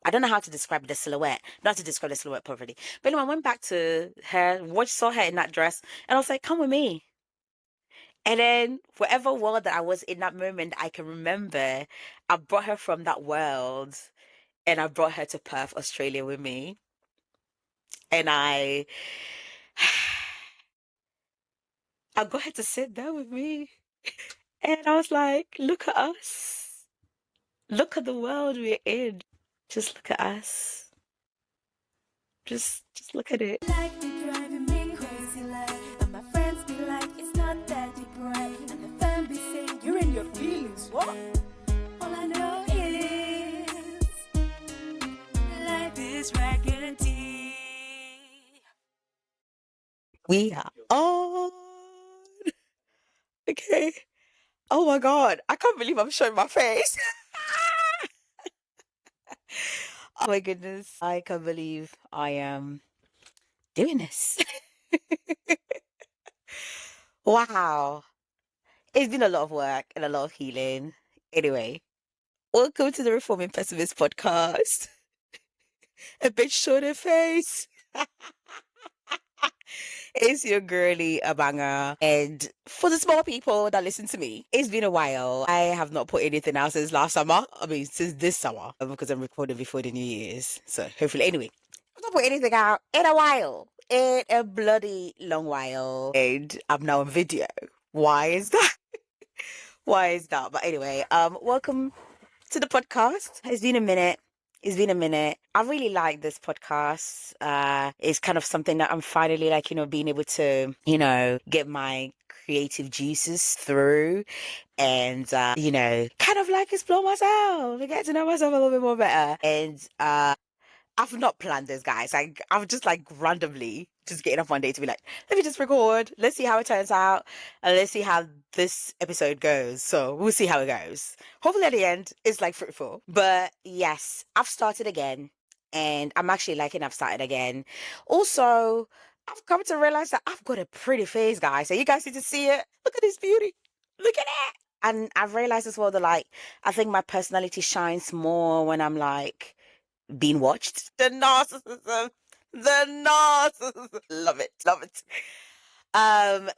I don't know how to describe the silhouette, not to describe the silhouette properly. But anyway, I went back to her, saw her in that dress, and I was like, come with me. And then whatever world that I was in that moment, I can remember, I brought her from that world and I brought her to Perth, Australia with me. And I got her to sit there with me. And I was like, look at us. Look at the world we're in. Just look at us. Just look at it. Like be driving me crazy, like, and my friends be like, it's not that deep, right? And the fam be saying, you're in your feelings, what? All I know is, life is raggedy. We are on. Okay. Oh my God. I can't believe I'm showing my face. Oh my goodness. I can't believe I am doing this. Wow. It's been a lot of work and a lot of healing. Anyway, welcome to the Reforming Pessimist podcast. A bit shorter face. It's your girly Abanga. And for the small people that listen to me, it's been a while. I have not put anything out since last summer. I mean, since this summer, because I'm recording before the New Year's. So hopefully, anyway, I've not put anything out in a while. In a bloody long while. And I'm now on video. Why is that? Why is that? But anyway, welcome to the podcast. It's been a minute. I really like this podcast. It's kind of something that I'm finally like, being able to, get my creative juices through and, kind of like explore myself, get to know myself a little bit more better. And, I've not planned this, guys. Like, I'm just like randomly just getting up one day to be like, let me just record. Let's see how it turns out. And let's see how this episode goes. So we'll see how it goes. Hopefully at the end, it's like fruitful. But yes, I've started again. And I'm actually liking I've started again. Also, I've come to realize that I've got a pretty face, guys. So you guys need to see it. Look at this beauty. Look at it. And I've realized as well that like, I think my personality shines more when I'm like, being watched. The narcissism. Love it.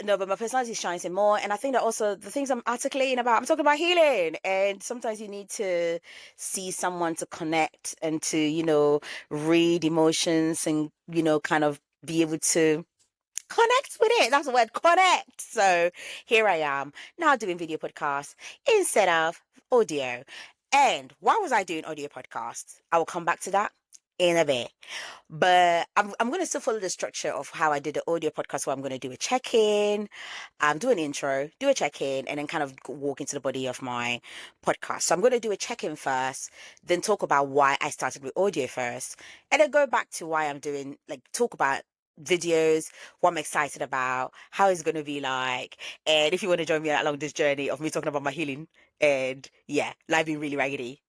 No, but my personality shines in more. And I think that also the things I'm articulating about, I'm talking about healing. And sometimes you need to see someone to connect and to, read emotions and, kind of be able to connect with it. That's the word, connect. So here I am now doing video podcasts instead of audio. And why was I doing audio podcasts? I will come back to that in a bit. But I'm going to still follow the structure of how I did the audio podcast. So I'm going to do a check-in, do an intro, do a check-in, and then kind of walk into the body of my podcast. So I'm going to do a check-in first, then talk about why I started with audio first, and then go back to why I'm doing, like, talk about videos, what I'm excited about, how it's going to be like. And if you want to join me along this journey of me talking about my healing and life being really raggedy,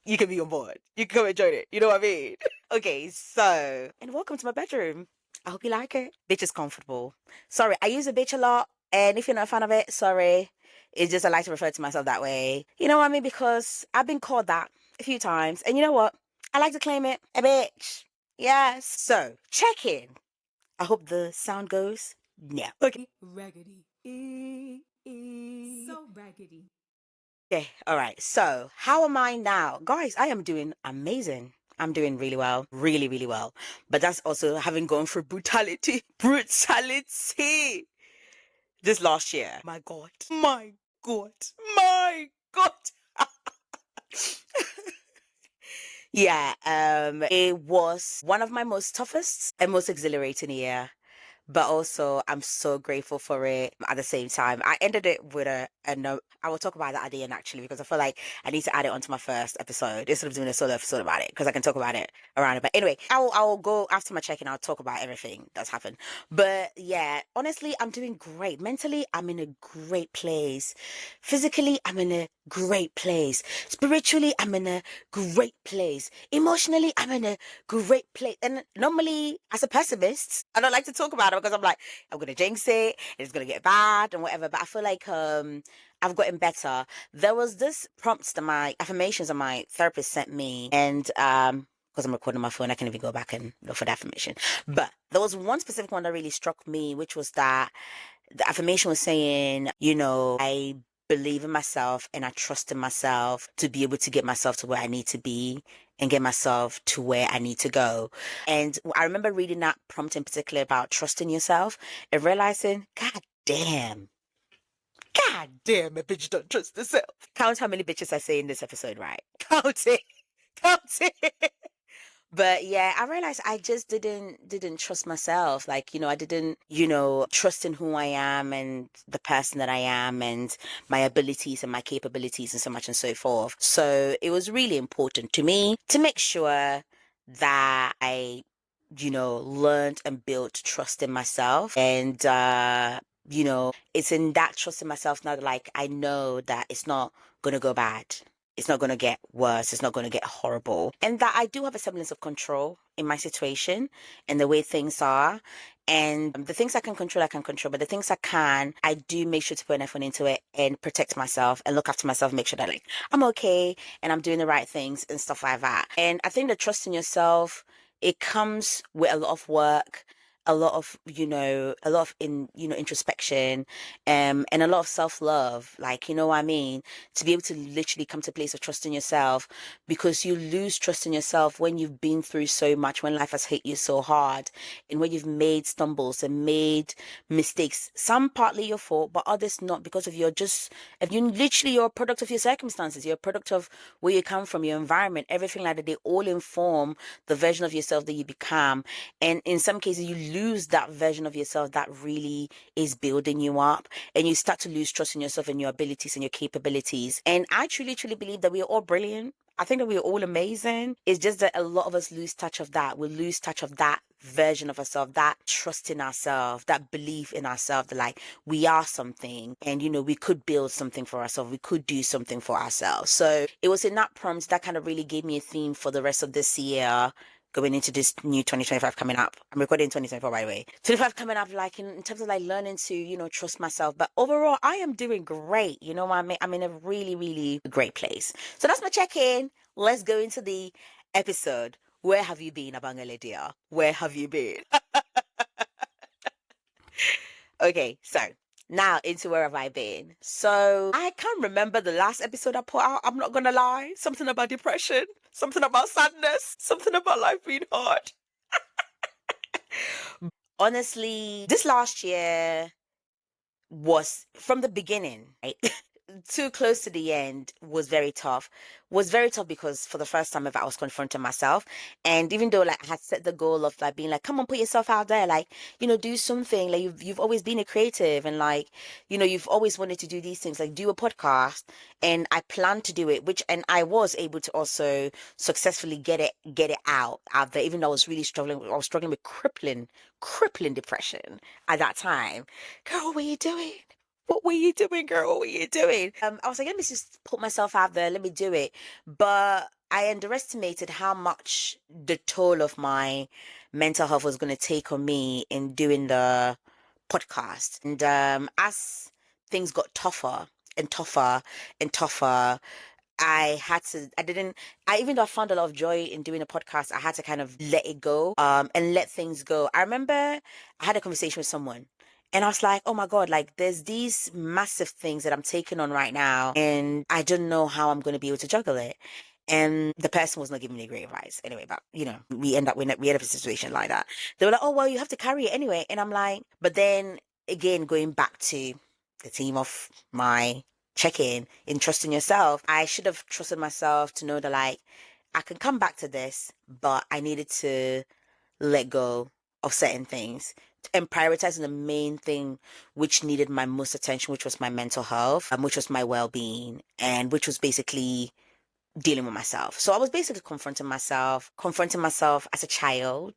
you can be on board. You can come and join it. You know what I mean? Okay, so, and welcome to my bedroom. I hope you like it. Bitch is comfortable. Sorry, I use a bitch a lot. And if you're not a fan of it, sorry. It's just I like to refer to myself that way. You know what I mean? Because I've been called that a few times. And you know what? I like to claim it. A bitch. Yes. So, check in. I hope the sound goes. Yeah. Okay. Raggedy. So raggedy. Okay. All right. So, how am I now? Guys, I am doing amazing. I'm doing really well. Really, really well. But that's also having gone through brutality. Brutality. This last year. My God. My God. My God. Yeah, it was one of my most toughest and most exhilarating year, but also I'm so grateful for it at the same time. I ended it with a note. I will talk about that at the end actually, because I feel like I need to add it onto my first episode instead of doing a solo episode about it, because I can talk about it around it. But anyway, I'll go after my check-in. I'll talk about everything that's happened. But yeah, honestly, I'm doing great. Mentally, I'm in a great place. Physically, I'm in a great place. Spiritually, I'm in a great place. Emotionally, I'm in a great place. And normally, as a pessimist, I don't like to talk about it because I'm like, I'm gonna jinx it, and it's gonna get bad and whatever. But I feel like I've gotten better. There was this prompts that my affirmations that my therapist sent me, and because I'm recording my phone, I can even go back and look for the affirmation. But there was one specific one that really struck me, which was that the affirmation was saying, I believe in myself and I trust in myself to be able to get myself to where I need to be and get myself to where I need to go. And I remember reading that prompt in particular about trusting yourself and realizing, God damn, a bitch don't trust herself. Count how many bitches I say in this episode, right? Count it. Count it. But yeah, I realized I just didn't trust myself. Like, I didn't, trust in who I am and the person that I am and my abilities and my capabilities and so much and so forth. So it was really important to me to make sure that I, learned and built trust in myself. And it's in that trust in myself now that like I know that it's not gonna go bad. It's not going to get worse. It's not going to get horrible. And that I do have a semblance of control in my situation and the way things are. And the things I can control, I can control. But the things I do make sure to put an effort into it and protect myself and look after myself, make sure that like I'm okay and I'm doing the right things and stuff like that. And I think the trust in yourself, it comes with a lot of work, a lot of introspection, and a lot of self-love, like, what I mean, to be able to literally come to a place of trust in yourself, because you lose trust in yourself when you've been through so much, when life has hit you so hard, and when you've made stumbles and made mistakes, some partly your fault but others not, because of if you literally, you're a product of your circumstances, you're a product of where you come from, your environment, everything like that. They all inform the version of yourself that you become, and in some cases you lose that version of yourself that really is building you up, and you start to lose trust in yourself and your abilities and your capabilities. And I truly, truly believe that we are all brilliant. I think that we're all amazing. It's just that a lot of us lose touch of that. We lose touch of that version of ourselves, that trust in ourselves, that belief in ourselves, that like we are something and we could build something for ourselves. We could do something for ourselves. So it was in that prompt that kind of really gave me a theme for the rest of this year, going into this new 2025 coming up. I'm recording 2024, by the way. 25 coming up, like in terms of like learning to, trust myself. But overall, I am doing great. You know what I mean? I'm in a really, really great place. So that's my check-in. Let's go into the episode. Where have you been, Abanga Lydia? Where have you been? Okay, so now into where have I been? So I can't remember the last episode I put out. I'm not gonna lie. Something about depression, something about sadness, something about life being hard. Honestly, this last year was from the beginning, right? Too close to the end was very tough because for the first time ever I was confronting myself. And even though like I had set the goal of like being like, come on, put yourself out there, like, do something, like you've always been a creative, and like, you've always wanted to do these things, like do a podcast. And I planned to do it, and I was able to also successfully get it out there, even though I was really struggling. I was struggling with crippling depression at that time. Girl, what are you doing? What were you doing, girl? What were you doing? I was like, let me just put myself out there. Let me do it. But I underestimated how much the toll of my mental health was going to take on me in doing the podcast. And as things got tougher and tougher and tougher, even though I found a lot of joy in doing a podcast, I had to kind of let it go, and let things go. I remember I had a conversation with someone, and I was like, oh my God, like there's these massive things that I'm taking on right now, and I don't know how I'm going to be able to juggle it. And the person was not giving me great advice anyway, but we end up in a situation like that. They were like, oh, well, you have to carry it anyway. And I'm like, but then again, going back to the theme of my check-in in trusting yourself, I should have trusted myself to know that like I can come back to this, but I needed to let go of certain things and prioritizing the main thing which needed my most attention, which was my mental health, which was my well-being, and which was basically dealing with myself. So I was basically confronting myself as a child,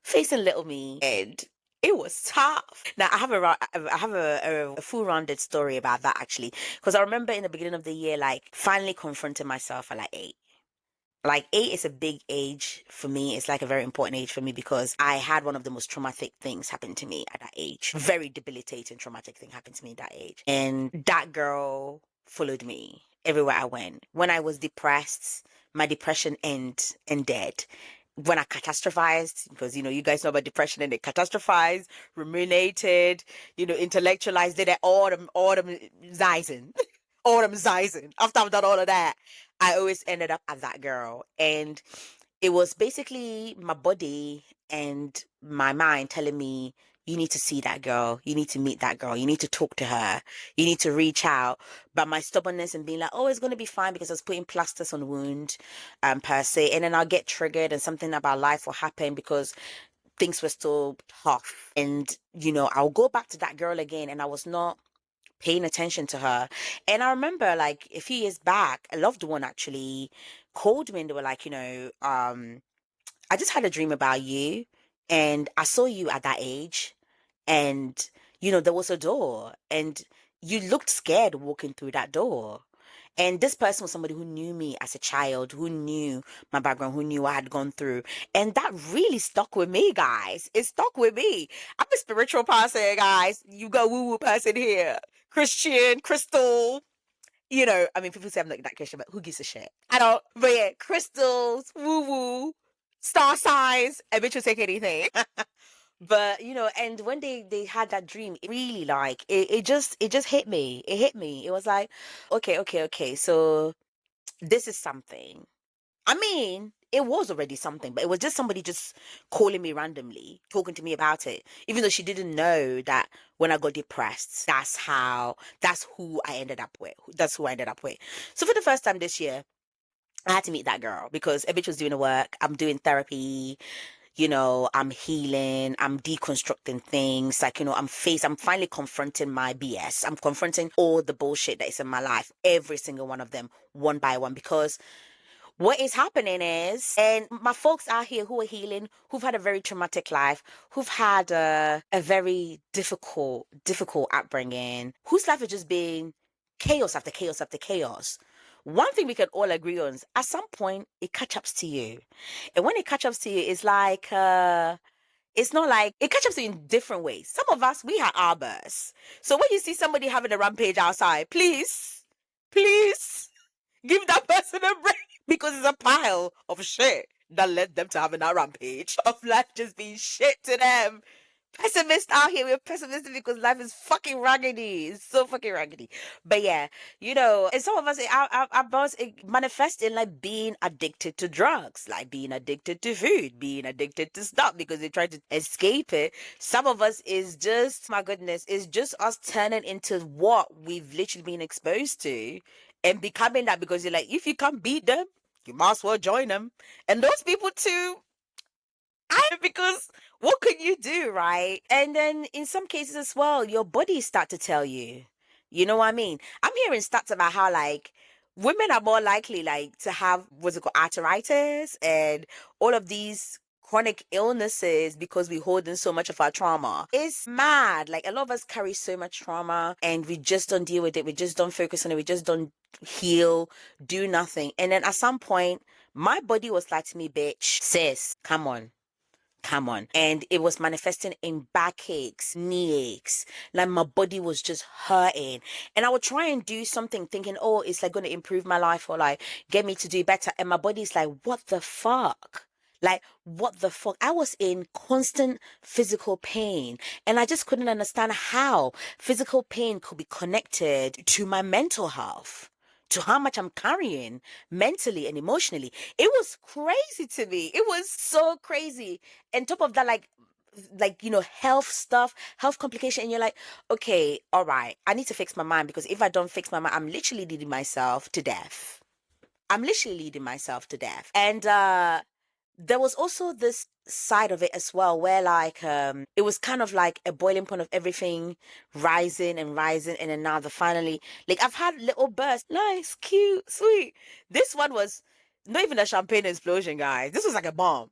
facing little me, and it was tough. Now I have a full rounded story about that actually, because I remember in the beginning of the year, like finally confronting myself at like 8. Like 8 is a big age for me. It's like a very important age for me because I had one of the most traumatic things happen to me at that age. Very debilitating traumatic thing happened to me at that age. And that girl followed me everywhere I went. When I was depressed, my depression ended. When I catastrophized, because you guys know about depression, and they catastrophized, ruminated, intellectualized, did it autumn Zeisen. Autumn Zeisen. After I've done all of that, I always ended up as that girl. And it was basically my body and my mind telling me, you need to see that girl. You need to meet that girl. You need to talk to her. You need to reach out. But my stubbornness and being like, oh, it's going to be fine because I was putting plasters on wound, per se. And then I'll get triggered and something about life will happen because things were still tough. And, I'll go back to that girl again. And I was not paying attention to her. And I remember like a few years back, a loved one actually called me and they were like, I just had a dream about you and I saw you at that age and there was a door and you looked scared walking through that door. And this person was somebody who knew me as a child, who knew my background, who knew what I had gone through. And that really stuck with me, guys. It stuck with me. I'm a spiritual person, guys. You got woo-woo person here. Christian, crystal. I mean, people say I'm not that Christian, but who gives a shit? I don't. But yeah, crystals, woo-woo, star signs, a bitch will take anything. But and when they had that dream, it really like it just hit me. It hit me. It was like, okay. So this is something. I mean, it was already something, but it was just somebody just calling me randomly, talking to me about it, even though she didn't know that when I got depressed, that's who I ended up with. That's who I ended up with. So for the first time this year, I had to meet that girl because a bitch was doing the work. I'm doing therapy. I'm healing, I'm deconstructing things. Like, I'm finally confronting my BS. I'm confronting all the bullshit that is in my life, every single one of them, one by one, because what is happening is, and my folks out here who are healing, who've had a very traumatic life, who've had a very difficult upbringing, whose life has just been chaos after chaos after chaos. One thing we can all agree on is at some point it catch ups to you. And when it catch ups to you, it's like it's not like it catch ups to you in different ways. Some of us, we have our bursts. So when you see somebody having a rampage outside, please give that person a break because it's a pile of shit that led them to having that rampage of life just being shit to them. Pessimists out here, we're pessimistic because life is fucking raggedy. It's so fucking raggedy. But yeah, and some of us, our boss, it manifests in like being addicted to drugs, like being addicted to food, being addicted to stuff because they try to escape it. Some of us is just, my goodness, is just us turning into what we've literally been exposed to and becoming that because you're like, if you can't beat them, you might as well join them. And those people too, because what could you do, right? And then in some cases as well, your body start to tell you. You know what I mean? I'm hearing stats about how like women are more likely like to have what's it called arthritis and all of these chronic illnesses because we hold in so much of our trauma. It's mad. Like a lot of us carry so much trauma and we just don't deal with it. We just don't focus on it. We just don't heal, do nothing. And then at some point, my body was like to me, bitch, sis, come on. And it was manifesting in backaches, knee aches. Like my body was just hurting. And I would try and do something thinking, oh, it's like going to improve my life or like get me to do better. And my body's like, what the fuck? Like, what the fuck? I was in constant physical pain and I just couldn't understand how physical pain could be connected to my mental health, to how much I'm carrying mentally and emotionally. It was crazy to me. It was so crazy. And top of that, health stuff, health complication, and you're like, okay, all right, I need to fix my mind because if I don't fix my mind, I'm literally leading myself to death. And there was also this side of it as well where like it was kind of like a boiling point of everything rising and then now the finally, like I've had little bursts, nice, cute, sweet. This one was not even a champagne explosion, guys. This was like a bomb.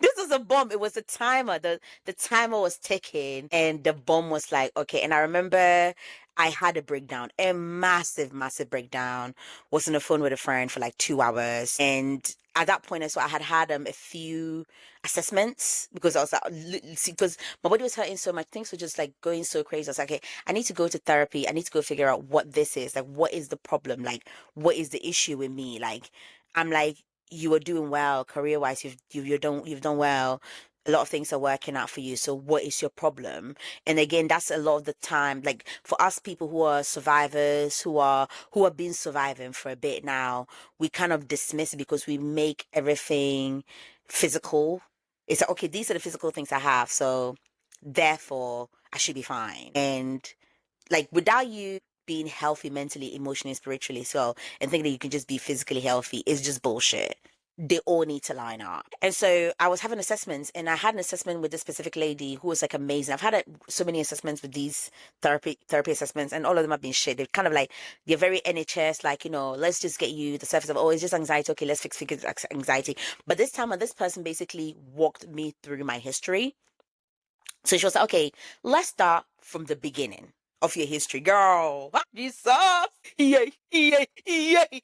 This was a bomb. It was a timer. The timer was ticking and the bomb was like, okay. And I remember I had a breakdown, a massive, massive breakdown. Was on the phone with a friend for like 2 hours. And at that point, I had had a few assessments because I was like, because my body was hurting so much. Things were just like going so crazy. I was like, okay, I need to go to therapy. I need to go figure out what this is. Like, what is the problem? Like, what is the issue with me? Like, I'm like, you are doing well career wise. You've done well. A lot of things are working out for you. So what is your problem? And again, that's a lot of the time. Like for us people who are survivors, who have been surviving for a bit now, we kind of dismiss it because we make everything physical. It's like, okay, these are the physical things I have, so therefore I should be fine. And like without you being healthy mentally, emotionally, spiritually, so and thinking that you can just be physically healthy is just bullshit. They all need to line up. And so I was having assessments, and I had an assessment with this specific lady who was like amazing. I've had so many assessments with these therapy assessments, and all of them have been shit. They're kind of like, they're very NHS, like, let's just get you the surface of, oh, it's just anxiety. Okay, let's fix anxiety. But this time, this person basically walked me through my history. So she was like, okay, let's start from the beginning of your history, girl. Jesus. Yay, yay, yay.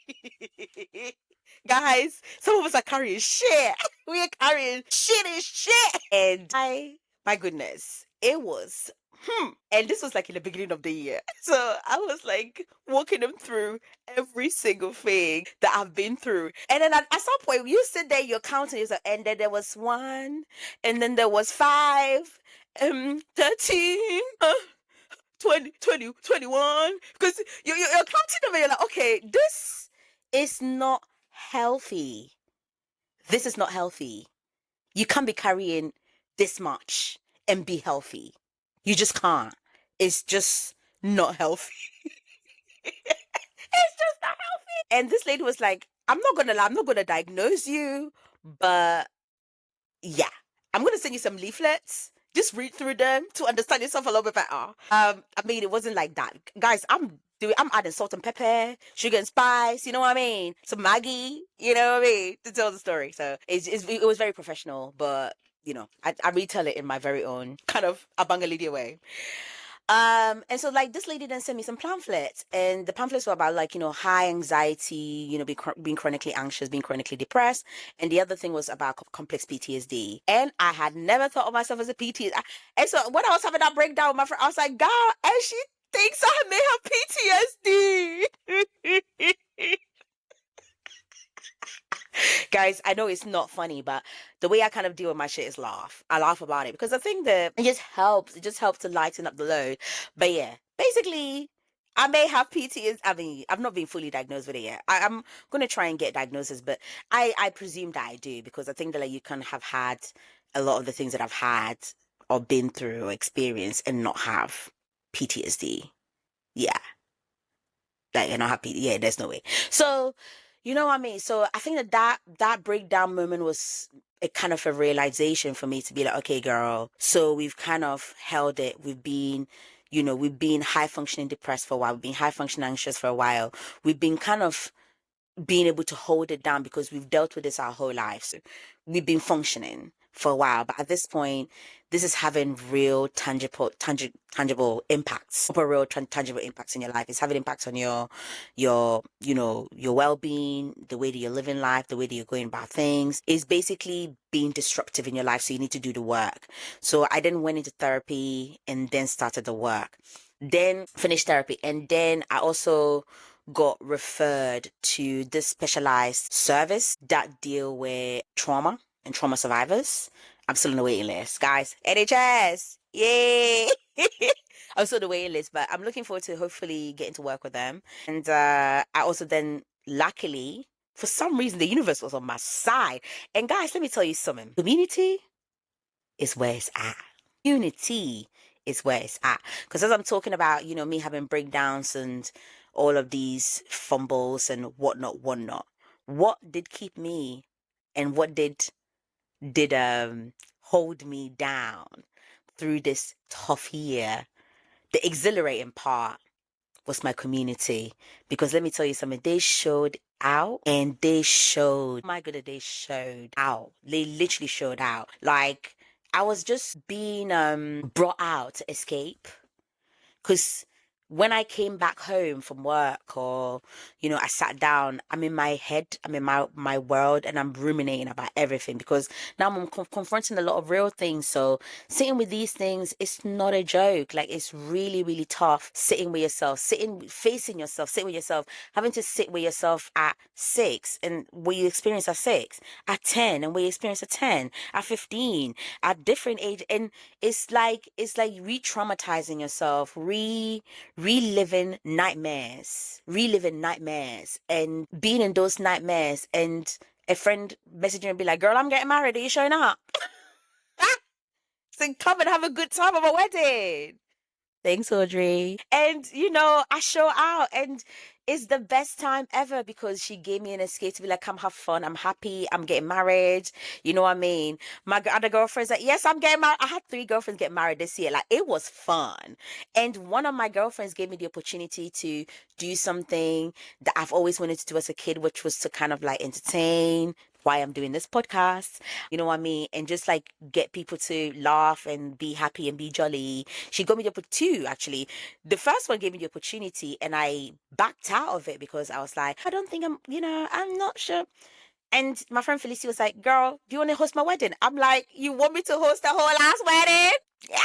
Guys, some of us are carrying shit. We are carrying shit and shit. And my goodness, it was, and this was like in the beginning of the year. So I was like walking them through every single thing that I've been through. And then at some point, you sit there, you're counting, and then there was 1, and then there was 5, 13, 20, 20, 21. Because you're counting them and you're like, okay, this is not healthy. This is not healthy. You can't be carrying this much and be healthy. You just can't. It's just not healthy. It's just not healthy. And this lady was like, I'm not gonna lie, I'm not gonna diagnose you, but yeah, I'm gonna send you some leaflets. Just read through them to understand yourself a little bit better. I mean, it wasn't like that, guys. I'm adding salt and pepper, sugar and spice. You know what I mean? Some Maggie. You know what I mean? To tell the story. So it was very professional, but I retell it in my very own kind of Abanga lady way. And so like this lady then sent me some pamphlets, and the pamphlets were about like, high anxiety, being chronically anxious, being chronically depressed. And the other thing was about complex PTSD. And I had never thought of myself as a PTSD. And so when I was having that breakdown with my friend, I was like, God, and she thinks I may have PTSD. Guys, I know it's not funny, but the way I kind of deal with my shit is laugh. I laugh about it because I think that it just helps. It just helps to lighten up the load. But yeah, basically, I may have PTSD. I mean, I've not been fully diagnosed with it yet. I'm going to try and get diagnosis, but I presume that I do, because I think that like you can have had a lot of the things that I've had or been through or experienced and not have PTSD. Yeah. Like, and not happy. Yeah, there's no way. So, you know what I mean? So I think that breakdown moment was a kind of a realization for me to be like, okay, girl, so we've kind of held it. We've been high functioning depressed for a while. We've been high functioning anxious for a while. We've been kind of being able to hold it down because we've dealt with this our whole lives. We've been functioning for a while, but at this point, this is having real tangible impacts, proper real tangible impacts in your life. It's having impacts on your well-being, the way that you're living life, the way that you're going about things. It's basically being disruptive in your life, so you need to do the work. So I then went into therapy and then started the work, then finished therapy, and then I also got referred to this specialized service that deal with trauma and trauma survivors. I'm still on the waiting list, guys. NHS, yay! I'm still on the waiting list, but I'm looking forward to hopefully getting to work with them. And I also then, luckily, for some reason, the universe was on my side. And guys, let me tell you something. Community is where it's at. Unity is where it's at. Because as I'm talking about, me having breakdowns and all of these fumbles and whatnot, what did keep me and what did hold me down through this tough year? The exhilarating part was my community, because let me tell you something, they showed out, and they showed. My goodness, they showed out. They literally showed out. Like, I was just being brought out to escape. Because when I came back home from work, or, I sat down, I'm in my head, I'm in my world, and I'm ruminating about everything, because now I'm confronting a lot of real things. So sitting with these things, it's not a joke. Like, it's really, really tough sitting with yourself, facing yourself, sitting with yourself, having to sit with yourself at 6, and what you experience at 6, at 10, and what you experience at 10, at 15, at different age. And it's like re-traumatizing yourself, reliving nightmares, and being in those nightmares, and a friend messaging and be like, girl, I'm getting married, are you showing up? So come and have a good time at my wedding. Thanks, Audrey. And, I show out, and it's the best time ever, because she gave me an escape to be like, come have fun. I'm happy. I'm getting married. You know what I mean? My other girlfriends like, yes, I'm getting married. I had 3 girlfriends get married this year. Like, it was fun. And one of my girlfriends gave me the opportunity to do something that I've always wanted to do as a kid, which was to kind of like entertain, why I'm doing this podcast, you know what I mean? And just like get people to laugh and be happy and be jolly. She got me the two, actually. The first one gave me the opportunity, and I backed out of it because I was like, I don't think I'm not sure. And my friend Felicity was like, girl, do you want to host my wedding? I'm like, you want me to host the whole last wedding? Yeah.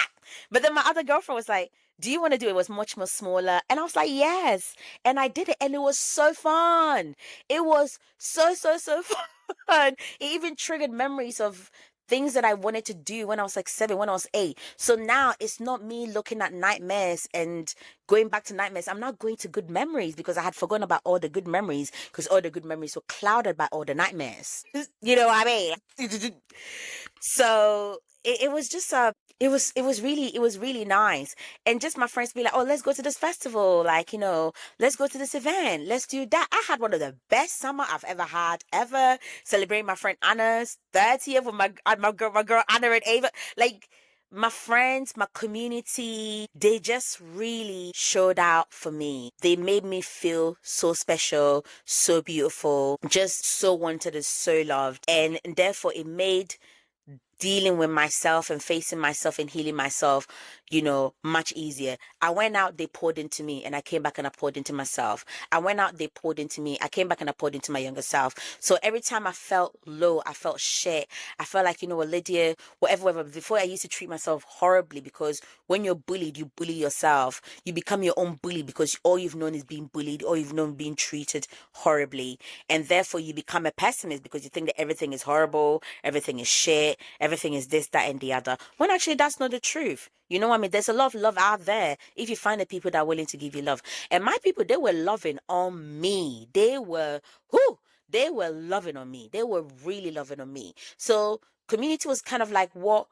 But then my other girlfriend was like, do you want to do it? It was much more smaller. And I was like, yes. And I did it, and it was so fun. It was so, so, so fun. It even triggered memories of things that I wanted to do when I was like 7, when I was 8. So now it's not me looking at nightmares and going back to nightmares. I'm not going to good memories, because I had forgotten about all the good memories, because all the good memories were clouded by all the nightmares. You know what I mean? So it was just it was really nice. And just my friends be like, oh, let's go to this festival, like, let's go to this event, let's do that. I had one of the best summer I've ever celebrating my friend Anna's 30th with my girl Anna and Ava. Like, my friends, my community, they just really showed out for me. They made me feel so special, so beautiful, just so wanted and so loved. And therefore it made dealing with myself and facing myself and healing myself, much easier. I went out, they poured into me, and I came back and I poured into myself. I went out, they poured into me. I came back and I poured into my younger self. So every time I felt low, I felt shit. I felt like, what, Lydia, whatever. Before I used to treat myself horribly, because when you're bullied, you bully yourself. You become your own bully, because all you've known is being bullied, all you've known being treated horribly. And therefore you become a pessimist, because you think that everything is horrible, everything is shit, everything is this, that, and the other. When actually that's not the truth. You know what I mean? There's a lot of love out there if you find the people that are willing to give you love. And my people, they were loving on me. They were loving on me. They were really loving on me. So community was kind of like what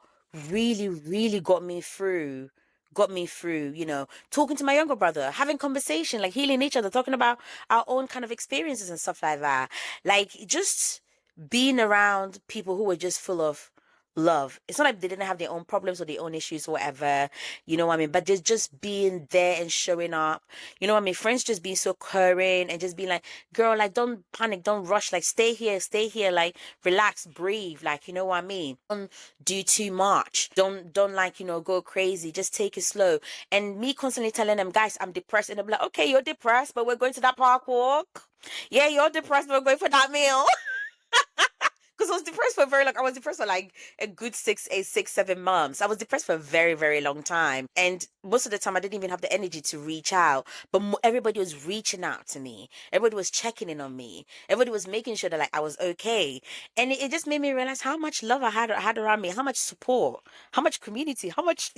really, really got me through, talking to my younger brother, having conversation, like healing each other, talking about our own kind of experiences and stuff like that. Like, just being around people who were just full of love. It's not like they didn't have their own problems or their own issues or whatever, you know what I mean? But just being there and showing up, you know what I mean? Friends just being so caring and just being like, girl, like, don't panic, don't rush, like, stay here, like, relax, breathe, like, you know what I mean? Don't do too much. Don't like, go crazy. Just take it slow. And me constantly telling them, guys, I'm depressed. And they're like, okay, you're depressed, but we're going to that park walk. Yeah, you're depressed, but we're going for that meal. Because I was depressed for very long. I was depressed for like a good 7 months. I was depressed for a very, very long time. And most of the time I didn't even have the energy to reach out. But everybody was reaching out to me. Everybody was checking in on me. Everybody was making sure that like I was okay. And it just made me realize how much love I had around me, how much support, how much community, how much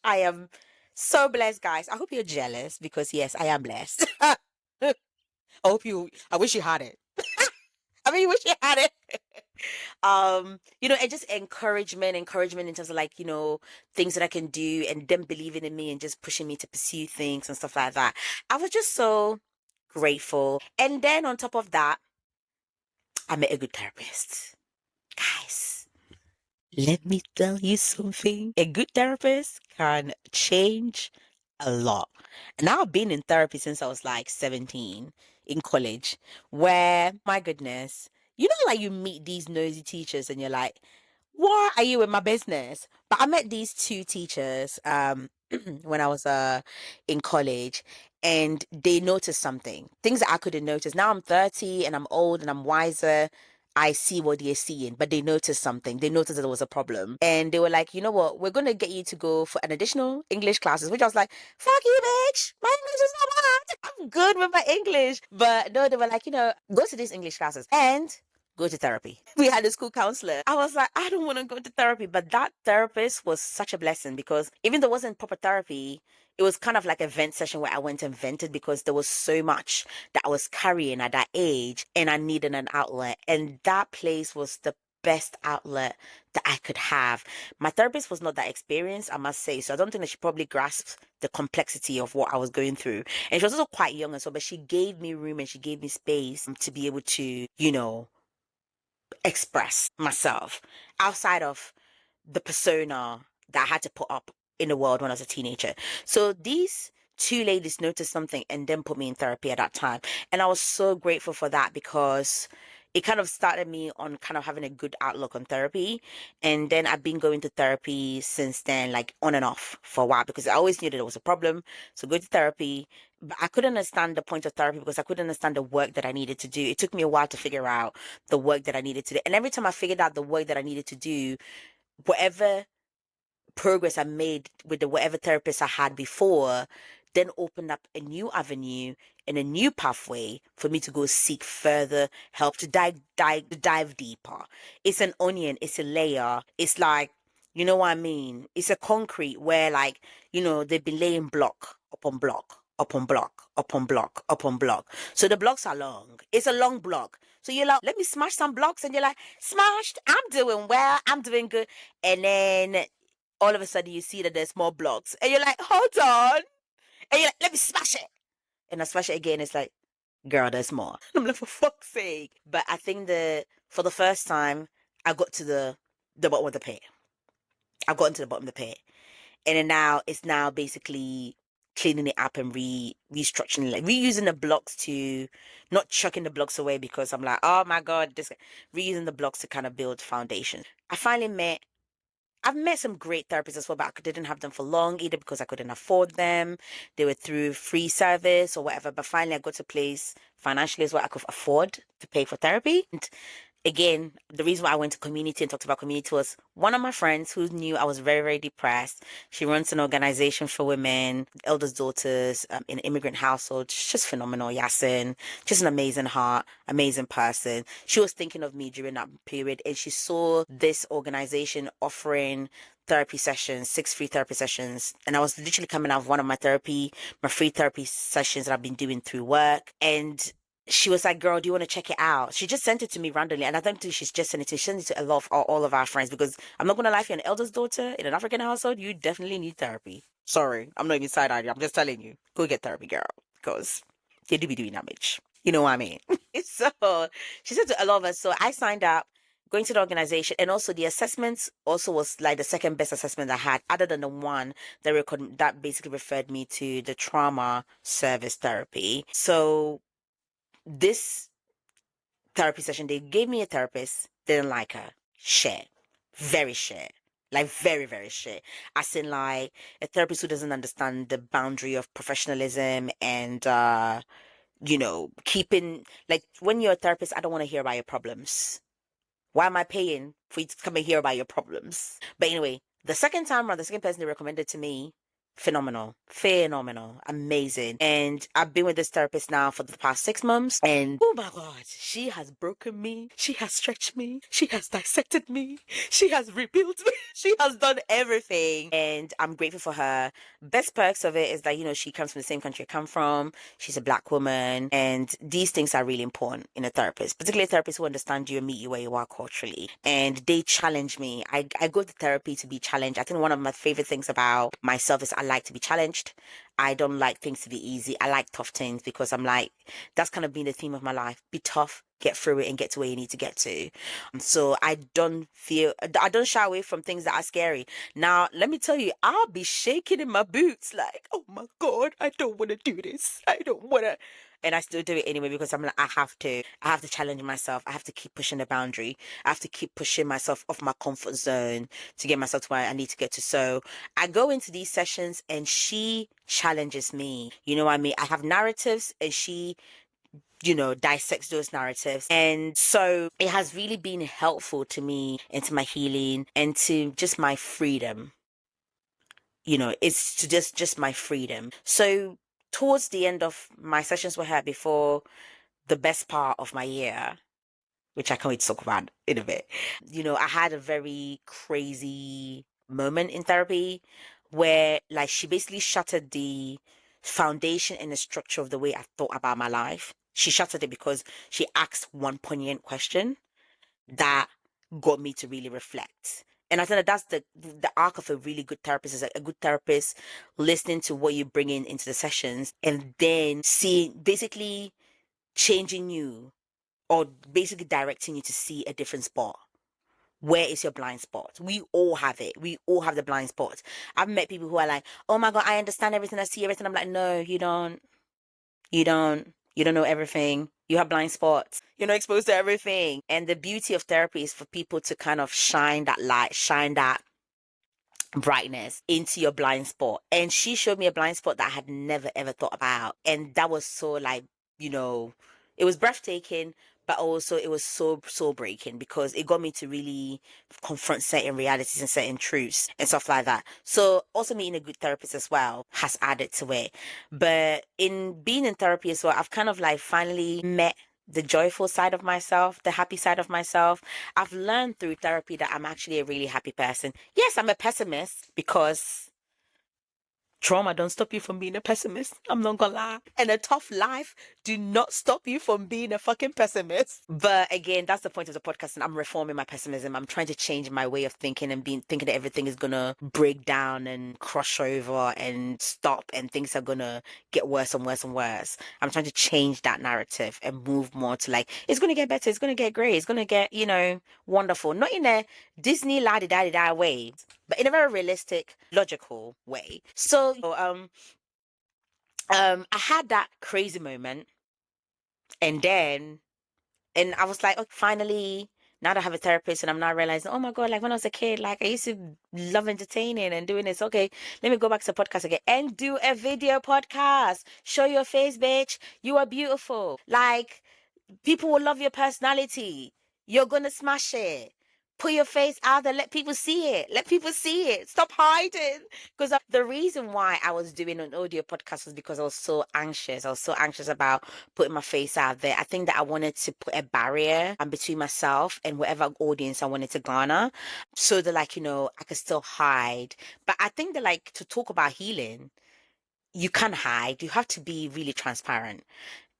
I am so blessed, guys. I hope you're jealous, because yes, I am blessed. I wish you had it. I mean, you wish you had it. And just encouragement in terms of like, things that I can do, and them believing in me and just pushing me to pursue things and stuff like that. I was just so grateful. And then on top of that, I met a good therapist. Guys, let me tell you something. A good therapist can change a lot. And I've been in therapy since I was like 17. in college where, my goodness, you know, like you meet these nosy teachers and you're like, why are you in my business? But I met these two teachers when I was in college, and they noticed something, things that I couldn't notice. Now I'm 30 and I'm old and I'm wiser. I see what they're seeing, but they noticed something. They noticed that there was a problem. And they were like, you know what? We're going to get you to go for an additional English classes, which I was like, fuck you, bitch. My English is not bad. I'm good with my English. But no, they were like, you know, go to these English classes and go to therapy. We had a school counselor. I was like, I don't want to go to therapy. But that therapist was such a blessing because even though it wasn't proper therapy, it was kind of like a vent session where I went and vented because there was so much that I was carrying at that age and I needed an outlet. And that place was the best outlet that I could have. My therapist was not that experienced, I must say. So I don't think that she probably grasped the complexity of what I was going through. And she was also quite young and so, but she gave me room and she gave me space to be able to, you know, express myself outside of the persona that I had to put up in the world when I was a teenager. So these two ladies noticed something and then put me in therapy at that time. And I was so grateful for that because it kind of started me on kind of having a good outlook on therapy. And then I've been going to therapy since then, like on and off for a while, because I always knew that there was a problem. So go to therapy. But I couldn't understand the point of therapy because I couldn't understand the work that I needed to do. It took me a while to figure out the work that I needed to do. And every time I figured out the work that I needed to do, whatever progress I made with the whatever therapist I had before then opened up a new avenue and a new pathway for me to go seek further help to dive deeper. It's an onion, it's a layer. It's like, you know what I mean? It's a concrete where, like, you know, they've been laying block upon block upon block upon block upon block. So the blocks are long. It's a long block. So you're like, let me smash some blocks, and you're like, smashed, I'm doing well, I'm doing good. And then all of a sudden you see that there's more blocks and you're like, hold on. And you're like, let me smash it. And I smash it again. It's like, girl, there's more. I'm like, for fuck's sake. But I think that for the first time, I got to the bottom of the pit. I've gotten to the bottom of the pit. And then now it's now basically cleaning it up and restructuring it, like reusing the blocks to not chucking the blocks away because I'm like, oh my God, this reusing the blocks to kind of build foundation. I've met some great therapists as well, but I didn't have them for long either because I couldn't afford them. They were through free service or whatever. But finally, I got to a place financially as well I could afford to pay for therapy. And again, the reason why I went to community and talked about community was one of my friends who knew I was very, very depressed. She runs an organization for women, elders' daughters in an immigrant household. She's just phenomenal, Yasin. Just an amazing heart, amazing person. She was thinking of me during that period and she saw this organization offering therapy sessions, 6 free therapy sessions. And I was literally coming out of one of my free therapy sessions that I've been doing through work. And she was like, girl, do you want to check it out? She just sent it to me randomly. And I don't think she's just sent it to me. She sent it to a lot of all of our friends because I'm not going to lie, if you're an eldest daughter in an African household, you definitely need therapy. Sorry, I'm not even side-eyeing you. I'm just telling you, go get therapy, girl, because they do be doing damage. You know what I mean? So she said to a lot of us. So I signed up, going to the organization, and also the assessments also was like the second best assessment I had, other than the one that basically referred me to the trauma service therapy. So this therapy session, they gave me a therapist, didn't like her. Shit. Very shit. Like very, very shit. As in like a therapist who doesn't understand the boundary of professionalism and you know, keeping like when you're a therapist, I don't want to hear about your problems. Why am I paying for you to come and hear about your problems? But anyway, the second time around, the second person they recommended to me, phenomenal, amazing. And I've been with this therapist now for the past 6 months. And oh my God, she has broken me. She has stretched me. She has dissected me. She has rebuilt me. She has done everything. And I'm grateful for her. Best perks of it is that, you know, she comes from the same country I come from. She's a Black woman. And these things are really important in a therapist, particularly a therapist who understands you and meet you where you are culturally. And they challenge me. I go to therapy to be challenged. I think one of my favorite things about myself is I like to be challenged. I don't like things to be easy. I like tough things because I'm like, that's kind of been the theme of my life. Be tough, get through it and get to where you need to get to. So I don't shy away from things that are scary. Now, let me tell you, I'll be shaking in my boots like, oh my God, I don't want to do this. I don't want to. And I still do it anyway because I'm like, I have to challenge myself. I have to keep pushing the boundary. I have to keep pushing myself off my comfort zone to get myself to where I need to get to. So I go into these sessions and she challenges me. You know what I mean? I have narratives and she, dissects those narratives. And so it has really been helpful to me and to my healing and to just my freedom. It's to just my freedom. So towards the end of my sessions with her before the best part of my year, which I can't wait to talk about in a bit, I had a very crazy moment in therapy where like she basically shattered the foundation and the structure of the way I thought about my life. She shattered it because she asked one poignant question that got me to really reflect. And I think that that's the arc of a really good therapist, is like a good therapist listening to what you bring in into the sessions and then seeing, basically changing you or basically directing you to see a different spot. Where is your blind spot? We all have it. We all have the blind spots. I've met people who are like, oh my God, I understand everything. I see everything. I'm like, no, you don't. You don't. You don't know everything. You have blind spots. You're not exposed to everything. And the beauty of therapy is for people to kind of shine that light, shine that brightness into your blind spot. And she showed me a blind spot that I had never ever thought about. And that was so like, it was breathtaking, but also it was so soul breaking because it got me to really confront certain realities and certain truths and stuff like that. So also meeting a good therapist as well has added to it. But in being in therapy as well, I've kind of like finally met the joyful side of myself, the happy side of myself. I've learned through therapy that I'm actually a really happy person. Yes, I'm a pessimist because trauma don't stop you from being a pessimist. I'm not gonna lie. And a tough life do not stop you from being a fucking pessimist. But again, that's the point of the podcast. And I'm reforming my pessimism. I'm trying to change my way of thinking and thinking that everything is gonna break down and crush over and stop and things are gonna get worse and worse and worse. I'm trying to change that narrative and move more to like, it's gonna get better, it's gonna get great, it's gonna get, wonderful. Not in a Disney la-di-da-di-da way, but in a very realistic, logical way. So, I had that crazy moment, and I was like, oh, finally, now that I have a therapist, and I'm now realizing, oh my God, like when I was a kid, like I used to love entertaining and doing this. Okay, let me go back to podcast again and do a video podcast. Show your face, bitch. You are beautiful. Like, people will love your personality. You're gonna smash it. Put your face out there. Let people see it. Let people see it. Stop hiding. Because the reason why I was doing an audio podcast was because I was so anxious. I was so anxious about putting my face out there. I think that I wanted to put a barrier between myself and whatever audience I wanted to garner, so that like, I could still hide. But I think that like to talk about healing, you can't hide. You have to be really transparent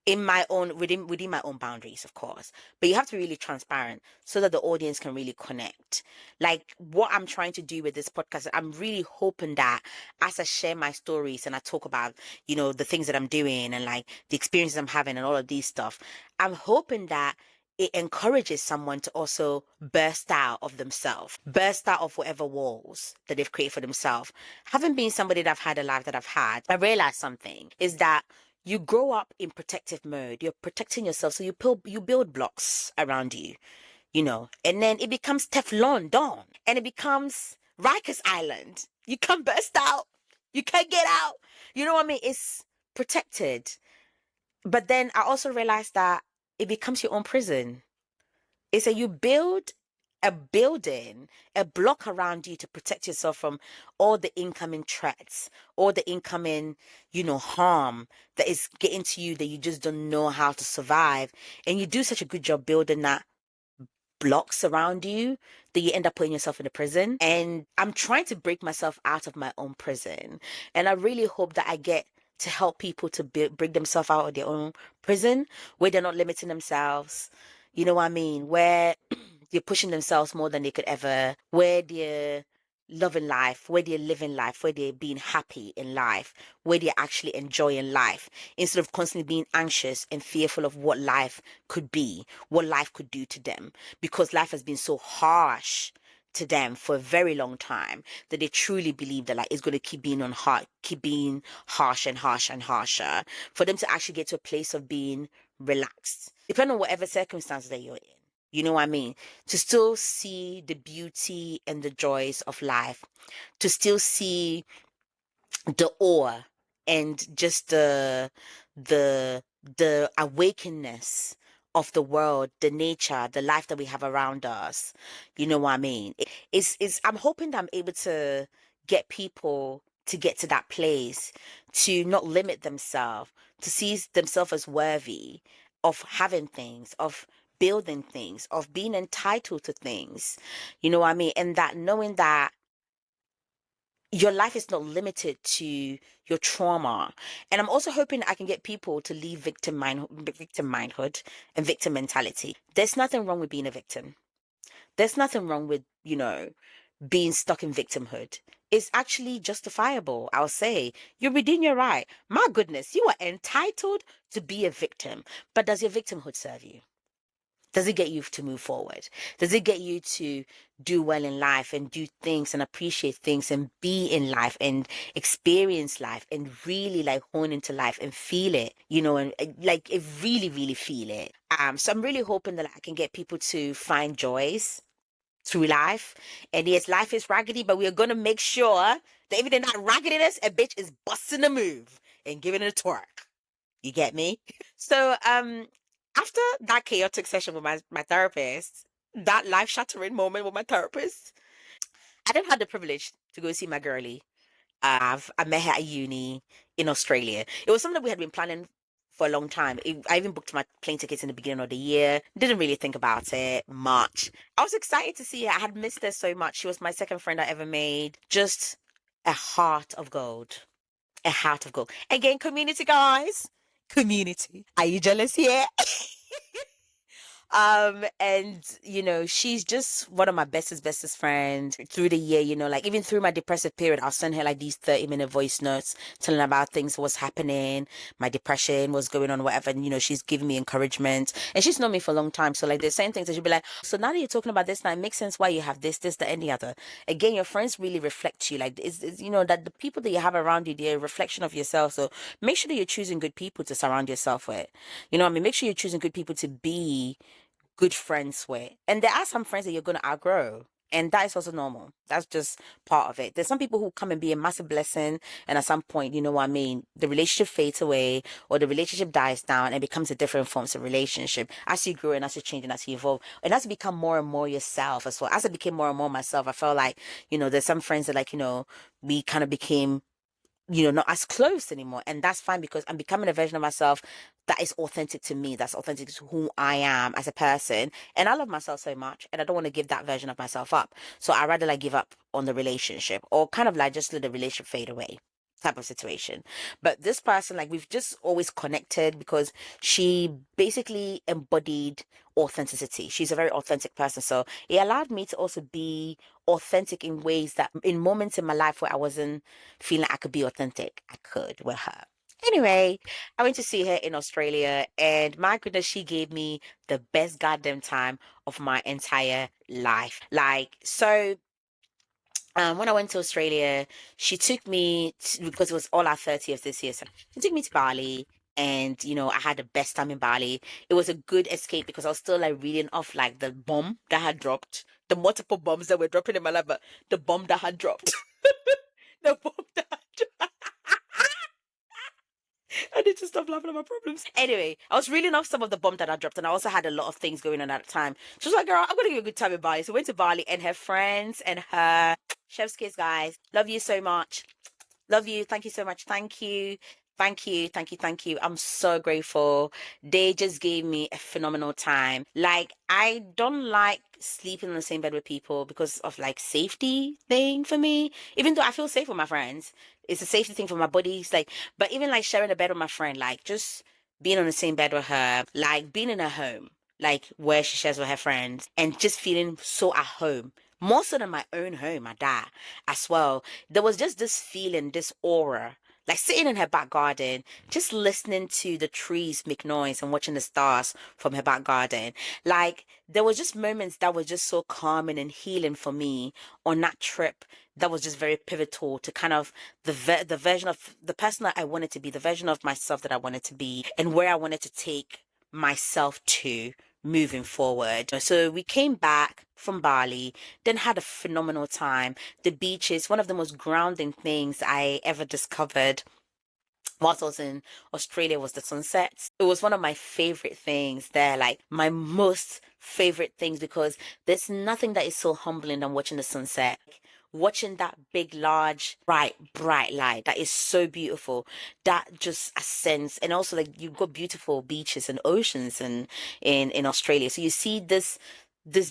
in my own within my own boundaries, of course, but you have to be really transparent so that the audience can really connect. Like what I'm trying to do with this podcast, I'm really hoping that as I share my stories and I talk about the things that I'm doing and like the experiences I'm having and all of these stuff, I'm hoping that it encourages someone to also burst out of themselves, burst out of whatever walls that they've created for themselves. Having been somebody that I've had a life that I've had, I realized something is that you grow up in protective mode. You're protecting yourself. So you build blocks around you, and then it becomes Teflon Don and it becomes Rikers Island. You can't burst out. You can't get out. You know what I mean? It's protected. But then I also realized that it becomes your own prison. It's that you build a building, a block around you to protect yourself from all the incoming threats, all the incoming, harm that is getting to you that you just don't know how to survive. And you do such a good job building that blocks around you that you end up putting yourself in a prison. And I'm trying to break myself out of my own prison. And I really hope that I get to help people to break themselves out of their own prison where they're not limiting themselves. You know what I mean? Where they're pushing themselves more than they could ever, where they're loving life, where they're living life, where they're being happy in life, where they're actually enjoying life, instead of constantly being anxious and fearful of what life could be, what life could do to them, because life has been so harsh to them for a very long time, that they truly believe that like it's going to keep being keep being harsh and harsh and harsher, for them to actually get to a place of being relaxed, depending on whatever circumstances that you're in. You know what I mean? To still see the beauty and the joys of life, to still see the awe and just the awakeness of the world, the nature, the life that we have around us. You know what I mean? It's I'm hoping that I'm able to get people to get to that place, to not limit themselves, to see themselves as worthy of having things, of building things, of being entitled to things. You know what I mean? And that knowing that your life is not limited to your trauma. And I'm also hoping I can get people to leave victim mindhood and victim mentality. There's nothing wrong with being a victim. There's nothing wrong with, being stuck in victimhood. It's actually justifiable. I'll say you're within your right. My goodness, you are entitled to be a victim. But does your victimhood serve you? Does it get you to move forward? Does it get you to do well in life and do things and appreciate things and be in life and experience life and really like hone into life and feel it, and like really, really feel it. So I'm really hoping that I can get people to find joys through life. And yes, life is raggedy, but we are gonna make sure that even in that raggediness, a bitch is busting a move and giving it a twerk. You get me? So after that chaotic session with my therapist, that life shattering moment with my therapist, I then had the privilege to go see my girlie. I met her at uni in Australia. It was something that we had been planning for a long time. I even booked my plane tickets in the beginning of the year. Didn't really think about it much. I was excited to see her. I had missed her so much. She was my second friend I ever made. Just a heart of gold. A heart of gold. Again, community, guys. Community. Are you jealous here? And she's just one of my bestest friends through the year, like even through my depressive period, I'll send her like these 30-minute voice notes telling her about things, what's happening, my depression, what's going on, whatever. And she's giving me encouragement, and she's known me for a long time. So like the same things that she'll be like, so now that you're talking about this now, it makes sense why you have this, that, and the other. Again, your friends really reflect you. Like it's that the people that you have around you, they're a reflection of yourself. So make sure that you're choosing good people to surround yourself with. You know what I mean? Make sure you're choosing good people to be good friends with. And there are some friends that you're going to outgrow. And that is also normal. That's just part of it. There's some people who come and be a massive blessing. And at some point, you know what I mean? The relationship fades away or the relationship dies down and becomes a different forms of relationship as you grow and as you change and as you evolve. And as you become more and more yourself as well. As I became more and more myself, I felt like, there's some friends that like, we kind of became not as close anymore. And that's fine because I'm becoming a version of myself that is authentic to me, that's authentic to who I am as a person. And I love myself so much and I don't want to give that version of myself up. So I rather like give up on the relationship or kind of like just let the relationship fade away type of situation. But this person, like we've just always connected because she basically embodied authenticity. She's a very authentic person. So it allowed me to also be authentic in ways that in moments in my life where I wasn't feeling like I could be authentic, I could with her. Anyway, I went to see her in Australia and my goodness, she gave me the best goddamn time of my entire life. Like, so when I went to Australia, she took me because it was all our 30th this year. So she took me to Bali and, I had the best time in Bali. It was a good escape because I was still like reading off like the bomb that had dropped, the multiple bombs that were dropping in my life, but the bomb that had dropped, the bomb that had dropped. I need to stop laughing at my problems. Anyway, I was reeling off some of the bomb that I dropped, and I also had a lot of things going on at the time. She was like, girl, I'm going to give you a good time in Bali. So we went to Bali, and her friends and her chef's kiss, guys. Love you so much. Love you. Thank you so much. Thank you. Thank you. Thank you. Thank you. I'm so grateful. They just gave me a phenomenal time. Like, I don't like sleeping in the same bed with people because of like safety thing for me. Even though I feel safe with my friends, it's a safety thing for my body. It's like, but even like sharing a bed with my friend, like just being on the same bed with her, like being in her home, like where she shares with her friends and just feeling so at home. More so than my own home, my dad as well. There was just this feeling, this aura. like sitting in her back garden, just listening to the trees make noise and watching the stars from her back garden. Like there was just moments that were just so calming and healing for me on that trip. That was just very pivotal to kind of the version of the person that I wanted to be, the version of myself that I wanted to be, and where I wanted to take myself to moving forward. So we came back from Bali, then had a phenomenal time. The beaches, one of the most grounding things I ever discovered whilst I was in Australia was the sunsets. It was one of my favorite things there, like my most favorite things, because there's nothing that is so humbling than watching the sunset. Watching that big, large, bright light that is so beautiful, that just ascends, and also like you've got beautiful beaches and oceans and in Australia. So you see this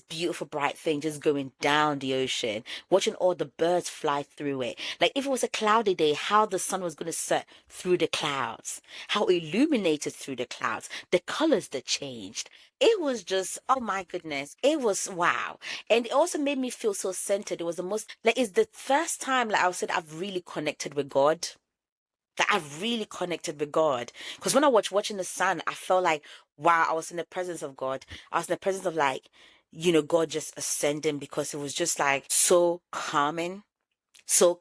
beautiful bright thing just going down the ocean, watching all the birds fly through it. Like if it was a cloudy day, how the sun was going to set through the clouds, how it illuminated through the clouds, the colors that changed. It was just, oh my goodness, it was wow. And it also made me feel so centered. It was the most, like, it's the first time, like I said, I've really connected with God, that I've really connected with God. Because when I watching the sun, I felt like, wow, I was in the presence of God. I was in the presence of like, God just ascending, because it was just like so calming to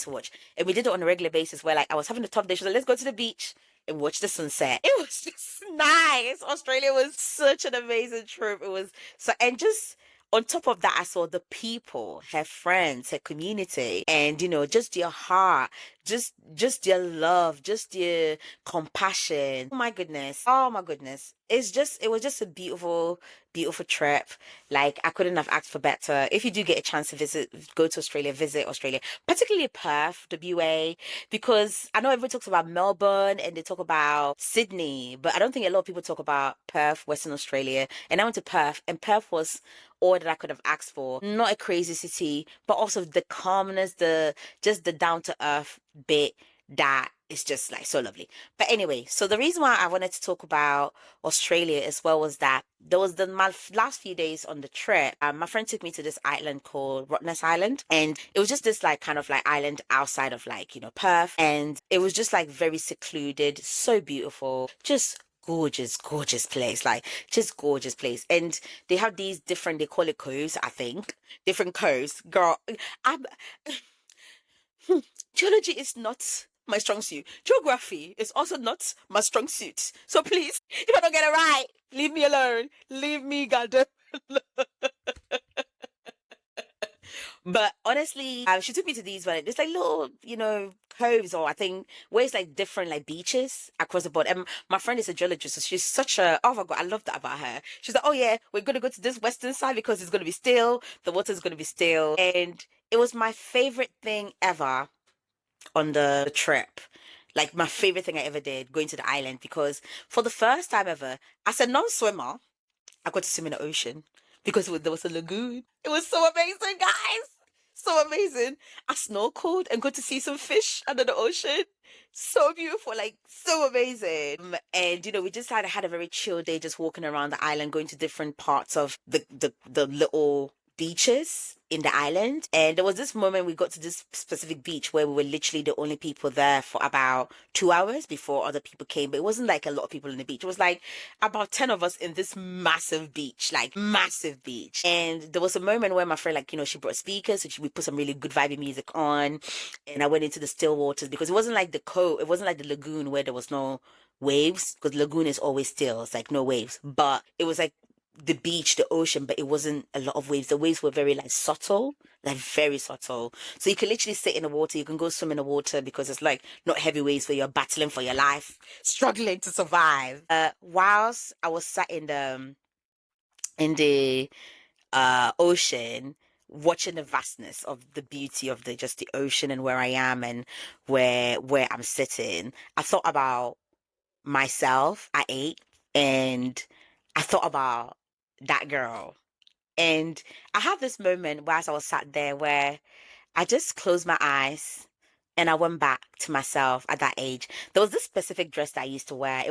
watch. And we did it on a regular basis where like I was having a tough day. She was like, let's go to the beach and watch the sunset. It was just nice. Australia was such an amazing trip. It was so, and just on top of that, I saw the people, her friends, her community, and just their heart, just their love, just their compassion. Oh my goodness. Oh my goodness. It was just a beautiful, beautiful trip. Like I couldn't have asked for better. If you do get a chance to go to Australia, visit Australia, particularly Perth, WA, because I know everyone talks about Melbourne and they talk about Sydney, but I don't think a lot of people talk about Perth, Western Australia. And I went to Perth, and Perth was all that I could have asked for. Not a crazy city, but also the calmness, just the down to earth bit that is just like so lovely. But anyway, so the reason why I wanted to talk about Australia as well was that there was my last few days on the trip. My friend took me to this island called Rottnest Island, and it was just this like kind of like island outside of like Perth, and it was just like very secluded, so beautiful, just gorgeous, gorgeous place, like just gorgeous place. And they have these different, they call it coves, I think, different coves. Girl, I'm geology is not my strong suit. Geography is also not my strong suit. So please, if I don't get it right, leave me alone. Leave me, goddamn. But honestly, she took me to these one. There's like little, coves, or I think where it's like different like beaches across the board. And my friend is a geologist, so she's such a, oh my god, I love that about her. She's like, oh yeah, we're gonna go to this western side because it's gonna be still, the water's gonna be still, and it was my favorite thing ever on the trip. Like my favorite thing I ever did, going to the island, because for the first time ever, as a non-swimmer, I got to swim in the ocean because there was a lagoon. It was so amazing, guys. So amazing. I snorkeled and got to see some fish under the ocean. So beautiful, like so amazing. And we just had a very chill day, just walking around the island, going to different parts of the little beaches in the island. And there was this moment we got to this specific beach where we were literally the only people there for about 2 hours before other people came. But it wasn't like a lot of people in the beach. It was like about 10 of us in this massive beach, like massive beach. And there was a moment where my friend, like, she brought speakers, so we put some really good vibey music on. And I went into the still waters, because it wasn't like it wasn't like the lagoon where there was no waves, because lagoon is always still, it's like no waves. But it was like the beach, the ocean, but it wasn't a lot of waves. The waves were very like subtle, like very subtle. So you can literally sit in the water, you can go swim in the water, because it's like not heavy waves where you're battling for your life, struggling to survive. Whilst I was sat in the ocean, watching the vastness of the beauty of the ocean and where I am and where I'm sitting, I thought about myself at 8, and I thought about that girl. And I had this moment whilst I was sat there where I just closed my eyes And I went back to myself at that age. There was this specific dress that I used to wear.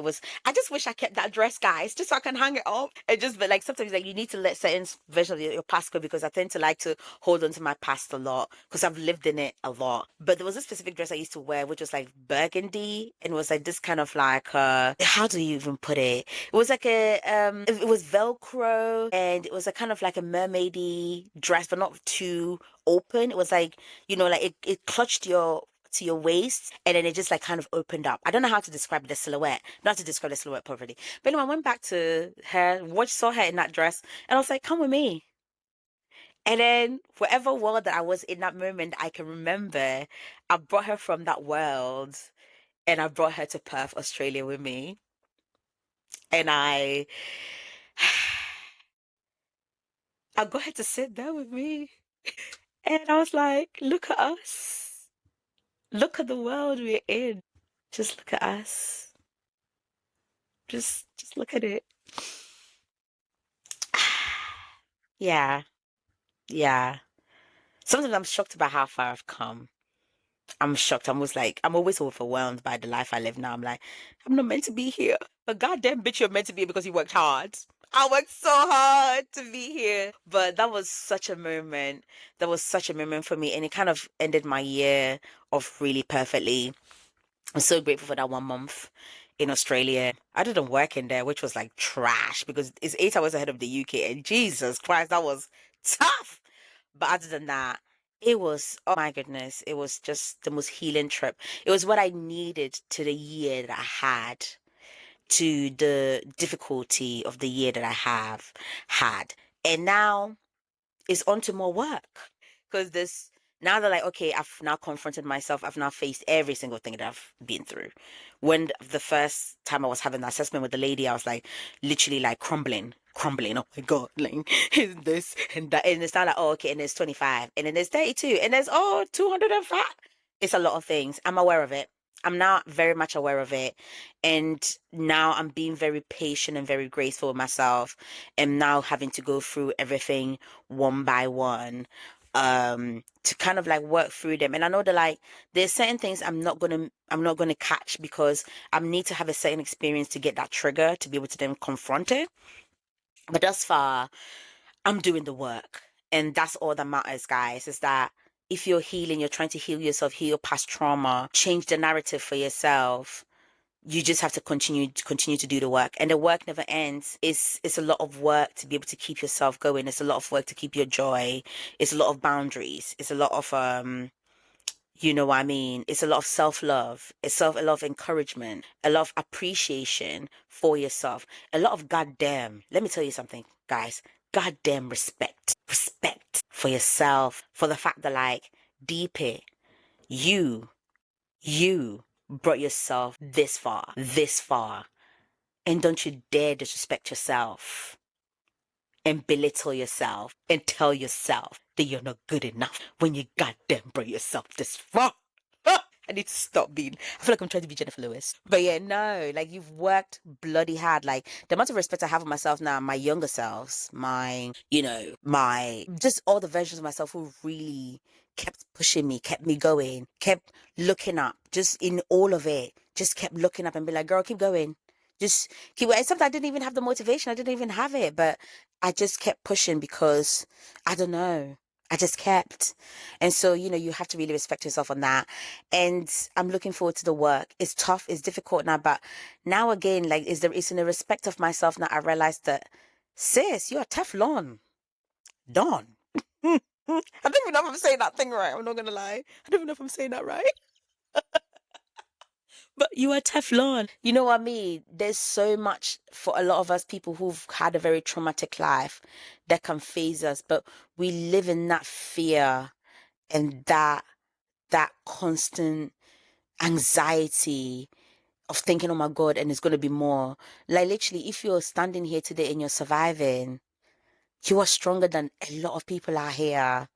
I just wish I kept that dress, guys, just so I can hang it up. And just, but like sometimes like you need to let certain versions of your past go because I tend to like to hold on to my past a lot because I've lived in it a lot. But there was this specific dress I used to wear, which was like burgundy and was like this kind of like, how do you even put it? It was like it was Velcro and it was a kind of like a mermaidy dress, but not too open. It was like, like it clutched to your waist and then it just like kind of opened up. I don't know how to describe the silhouette, not to describe the silhouette properly. But anyway, I went back to her, saw her in that dress, and I was like, come with me. And then whatever world that I was in that moment, I can remember I brought her from that world and I brought her to Perth, Australia with me. And I got her to sit there with me. And I was like, look at us. Look at the world we're in. Just look at us. Just look at it. Yeah, yeah. Sometimes I'm shocked about how far I've come. I'm shocked. I'm always overwhelmed by the life I live now. I'm like, I'm not meant to be here. But goddamn bitch, you're meant to be because you worked hard. I worked so hard to be here. But that was such a moment. That was such a moment for me. And it kind of ended my year off really perfectly. I'm so grateful for that 1 month in Australia. I didn't work in there, which was like trash because it's 8 hours ahead of the UK. And Jesus Christ, that was tough. But other than that, it was, oh my goodness, it was just the most healing trip. It was what I needed to the year that I had, to the difficulty of the year that I have had. And now it's on to more work because this now that like okay, I've now confronted myself, I've now faced every single thing that I've been through. When the first time I was having the assessment with the lady, I was like literally like crumbling, oh my god, like is this and that, and it's not like, oh okay, and there's 25 and then there's 32 and there's 205. It's a lot of things. I'm aware of it. I'm now very much aware of it. And now I'm being very patient and very graceful with myself. And now having to go through everything one by one, to kind of like work through them. And I know that like there's certain things I'm not gonna catch because I need to have a certain experience to get that trigger to be able to then confront it. But thus far, I'm doing the work. And that's all that matters, guys, is that if you're healing, you're trying to heal yourself, heal your past trauma, change the narrative for yourself. You just have to continue to do the work, and the work never ends. It's a lot of work to be able to keep yourself going. It's a lot of work to keep your joy. It's a lot of boundaries. It's a lot of you know what I mean? It's a lot of self-love. A lot of encouragement, a lot of appreciation for yourself, a lot of goddamn. Let me tell you something, guys. Goddamn respect for yourself, for the fact that like deep it, you you brought yourself this far, and don't you dare disrespect yourself and belittle yourself and tell yourself that you're not good enough when you goddamn brought yourself this far. I need to stop being. I feel like I'm trying to be Jennifer Lewis. But yeah, no, like you've worked bloody hard. Like the amount of respect I have for myself now, my younger selves, my just all the versions of myself who really kept pushing me, kept me going, kept looking up, just in all of it, just kept looking up and be like, girl, keep going. Just keep going. Sometimes I didn't even have the motivation. I didn't even have it, but I just kept pushing because I don't know. I just kept. And so, you have to really respect yourself on that. And I'm looking forward to the work. It's tough, it's difficult now, but now again, like it's in the respect of myself now I realized that, sis, you're Teflon. Dawn. I don't even know if I'm saying that thing right. I'm not gonna lie. I don't even know if I'm saying that right. But you are Teflon. You know what I mean? There's so much for a lot of us people who've had a very traumatic life that can phase us, but we live in that fear and that constant anxiety of thinking, oh my God, and it's going to be more. Like literally, if you're standing here today and you're surviving, you are stronger than a lot of people out here.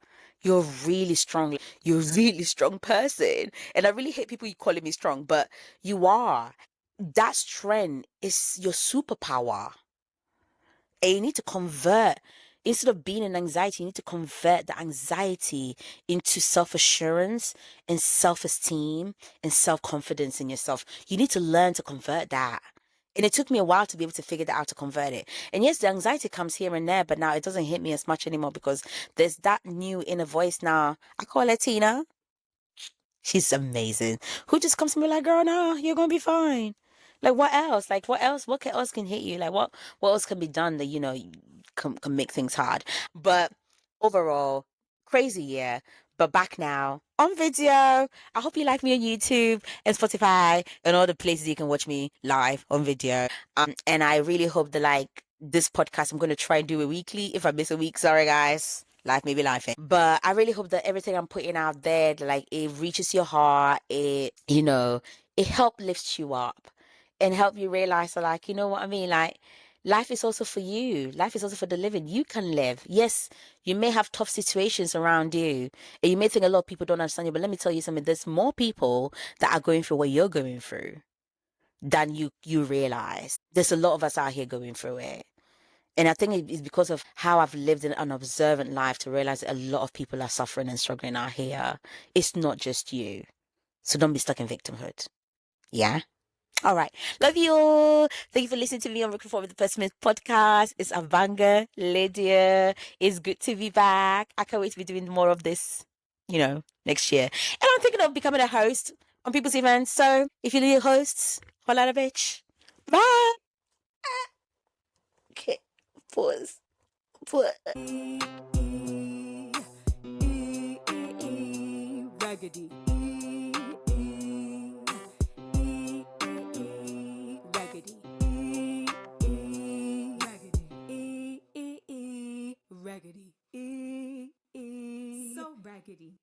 You're really strong. You're a really strong person. And I really hate people calling me strong, but you are. That strength is your superpower. And you need to convert instead of being in anxiety, you need to convert the anxiety into self-assurance and self-esteem and self-confidence in yourself. You need to learn to convert that. And it took me a while to be able to figure that out, to convert it. And yes, the anxiety comes here and there, but now it doesn't hit me as much anymore because there's that new inner voice now. I call her Tina. She's amazing. Who just comes to me like, girl, no, you're gonna be fine. Like, what else? Like, what else? Else can hit you? Like, what else can be done that can make things hard? But overall, crazy year. But back now on video. I hope you like me on YouTube and Spotify and all the places you can watch me live on video. And I really hope that like this podcast, I'm gonna try and do it weekly. If I miss a week, sorry guys. Life may be life. But I really hope that everything I'm putting out there, like it reaches your heart. It help lifts you up and help you realize that, like, you know what I mean? Like, life is also for you. Life is also for the living. You can live. Yes, you may have tough situations around you. And you may think a lot of people don't understand you. But let me tell you something. There's more people that are going through what you're going through than you realize. There's a lot of us out here going through it. And I think it's because of how I've lived an observant life to realize that a lot of people are suffering and struggling out here. It's not just you. So don't be stuck in victimhood. Yeah? All right. Love you all. Thank you for listening to me on Looking Forward with the Pessimist podcast. It's Abanga, Lydia. It's good to be back. I can't wait to be doing more of this, next year. And I'm thinking of becoming a host on people's events. So if you need hosts, holla at a bitch. Bye. Okay. Pause. Raggedy. Raggedy. So raggedy.